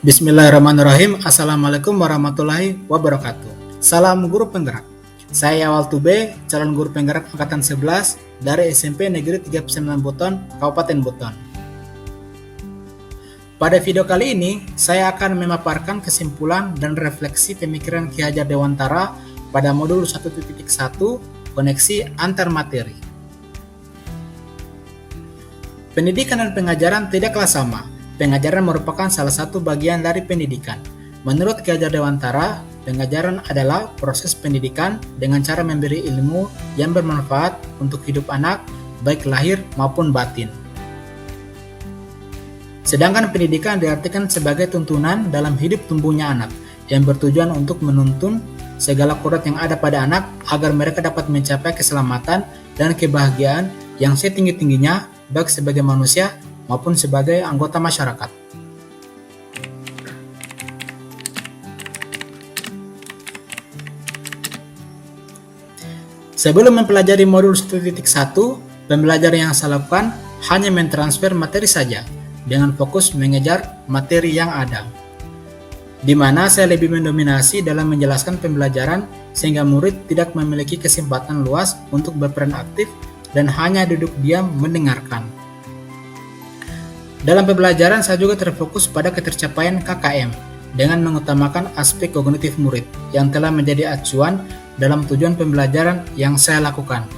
Bismillahirrahmanirrahim. Assalamualaikum warahmatullahi wabarakatuh. Salam guru penggerak. Saya Waltu B, calon guru penggerak angkatan 11 dari SMP Negeri 39 Buton, Kabupaten Buton. Pada video kali ini, saya akan memaparkan kesimpulan dan refleksi pemikiran Ki Hajar Dewantara pada modul 1.1 koneksi antar materi. Pendidikan dan pengajaran tidaklah sama. Pengajaran merupakan salah satu bagian dari pendidikan. Menurut Ki Hajar Dewantara, pengajaran adalah proses pendidikan dengan cara memberi ilmu yang bermanfaat untuk hidup anak, baik lahir maupun batin. Sedangkan pendidikan diartikan sebagai tuntunan dalam hidup tumbuhnya anak, yang bertujuan untuk menuntun segala kodrat yang ada pada anak agar mereka dapat mencapai keselamatan dan kebahagiaan yang setinggi-tingginya, baik sebagai manusia maupun sebagai anggota masyarakat. Sebelum mempelajari modul 1.1, pembelajaran yang saya lakukan hanya mentransfer materi saja, dengan fokus mengejar materi yang ada, di mana saya lebih mendominasi dalam menjelaskan pembelajaran sehingga murid tidak memiliki kesempatan luas untuk berperan aktif dan hanya duduk diam mendengarkan. Dalam pembelajaran saya juga terfokus pada ketercapaian KKM dengan mengutamakan aspek kognitif murid yang telah menjadi acuan dalam tujuan pembelajaran yang saya lakukan.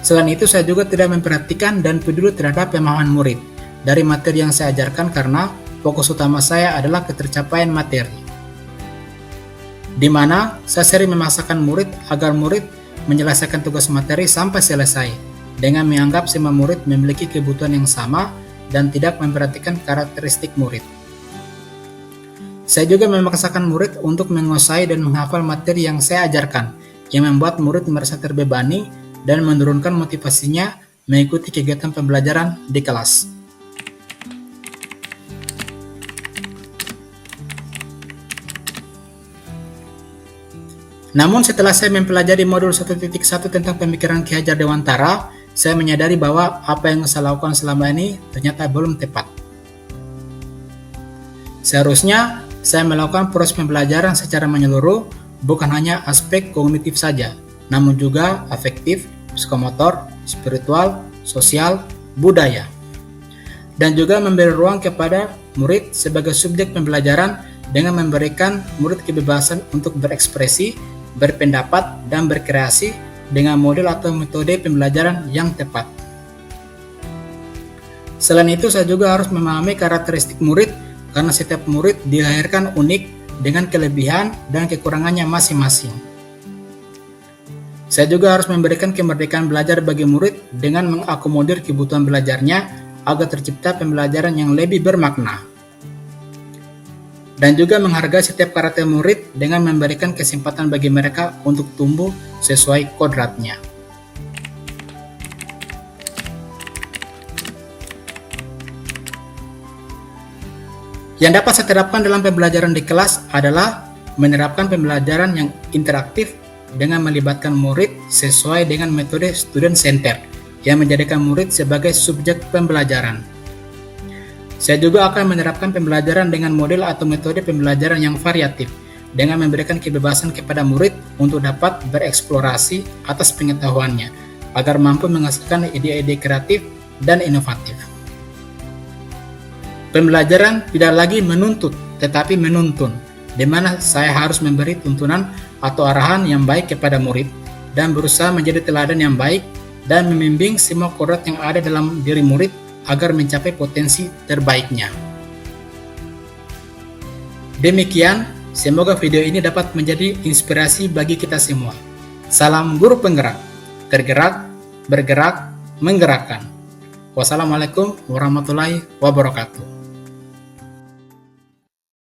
Selain itu, saya juga tidak memperhatikan dan peduli terhadap pemahaman murid dari materi yang saya ajarkan karena fokus utama saya adalah ketercapaian materi, di mana saya sering memaksakan murid agar murid menyelesaikan tugas materi sampai selesai dengan menganggap semua murid memiliki kebutuhan yang sama dan tidak memperhatikan karakteristik murid. Saya juga memaksakan murid untuk menguasai dan menghafal materi yang saya ajarkan, yang membuat murid merasa terbebani dan menurunkan motivasinya mengikuti kegiatan pembelajaran di kelas. Namun setelah saya mempelajari modul 1.1 tentang pemikiran Ki Hajar Dewantara, saya menyadari bahwa apa yang saya lakukan selama ini ternyata belum tepat. Seharusnya saya melakukan proses pembelajaran secara menyeluruh, bukan hanya aspek kognitif saja, namun juga afektif, psikomotor, spiritual, sosial, budaya. Dan juga memberi ruang kepada murid sebagai subjek pembelajaran dengan memberikan murid kebebasan untuk berekspresi, berpendapat, dan berkreasi dengan model atau metode pembelajaran yang tepat. Selain itu, saya juga harus memahami karakteristik murid karena setiap murid dilahirkan unik dengan kelebihan dan kekurangannya masing-masing. Saya juga harus memberikan kemerdekaan belajar bagi murid dengan mengakomodir kebutuhan belajarnya agar tercipta pembelajaran yang lebih bermakna. Dan juga menghargai setiap karakter murid dengan memberikan kesempatan bagi mereka untuk tumbuh sesuai kodratnya. Yang dapat saya terapkan dalam pembelajaran di kelas adalah menerapkan pembelajaran yang interaktif dengan melibatkan murid sesuai dengan metode student center yang menjadikan murid sebagai subjek pembelajaran. Saya juga akan menerapkan pembelajaran dengan model atau metode pembelajaran yang variatif dengan memberikan kebebasan kepada murid untuk dapat bereksplorasi atas pengetahuannya agar mampu menghasilkan ide-ide kreatif dan inovatif. Pembelajaran tidak lagi menuntut tetapi menuntun, di mana saya harus memberi tuntunan atau arahan yang baik kepada murid dan berusaha menjadi teladan yang baik dan membimbing semua kodrat yang ada dalam diri murid agar mencapai potensi terbaiknya. Demikian, semoga video ini dapat menjadi inspirasi bagi kita semua. Salam guru penggerak, tergerak, bergerak, menggerakkan. Wassalamualaikum warahmatullahi wabarakatuh.